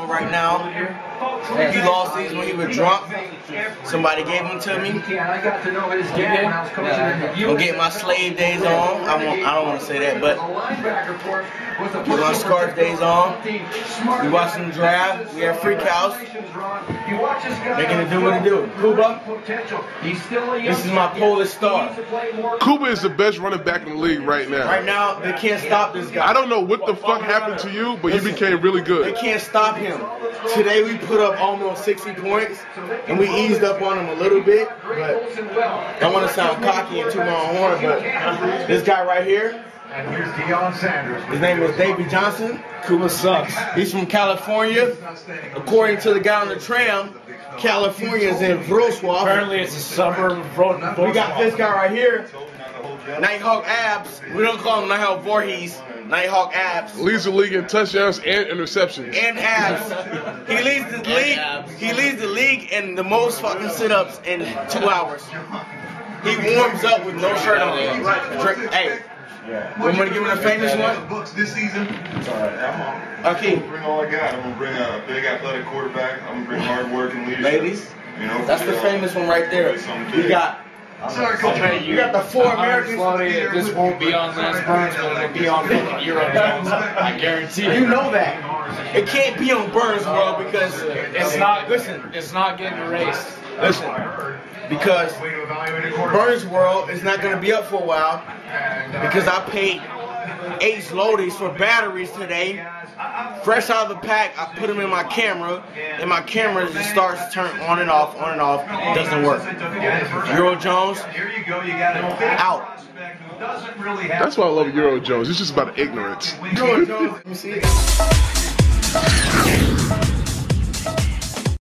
Hustle right now. He lost these when he was drunk. Somebody gave them to me. I'm getting my slave days on. I don't want to say that, but with my scarf days on. We watching the draft. We have Freak House. Making it do what it do. Cuba. This is my Polish star. Cuba is the best running back in the league right now. Right now, they can't stop this guy. I don't know what the fuck happened to you, but you became really good. They can't stop him. Today we put up almost 60 points, and we eased up on him a little bit. But I don't want to sound cocky and toot my own horn, but this guy right here, and here's Deion Sanders. His name is Davey Johnson. Cuba sucks. He's from California. According to the guy on the tram, California is in Wrocław. Apparently it's a suburb of Wrocław. We got this guy right here, Nighthawk Abs. We don't call him Nighthawk Voorhees. Nighthawk Abs. Leads the league in touchdowns and interceptions. And abs. He leads the league. He leads the league in the most fucking sit-ups in 2 hours. He warms up with no shirt on. Hey. I'm gonna give him a famous one. Books this season. It's all right. Okay. I'm gonna bring all I got. I'm gonna bring a big athletic quarterback. I'm gonna bring hard work and leadership. Ladies, you know, that's the famous one right there. We got. You got the 4 Americans. This won't be on Lance Burns, but it'll be on Euro Jones. I guarantee you. You know that. It can't be on Burns World because it's not. Listen, it's not getting erased. Listen, because Burns World is not going to be up for a while because I paid Ace Loadies for batteries today. Fresh out of the pack, I put them in my camera, and my camera just starts to turn on and off, on and off. It doesn't work. Euro Jones, out. That's why I love Euro Jones. It's just about ignorance. Euro Jones, let me see.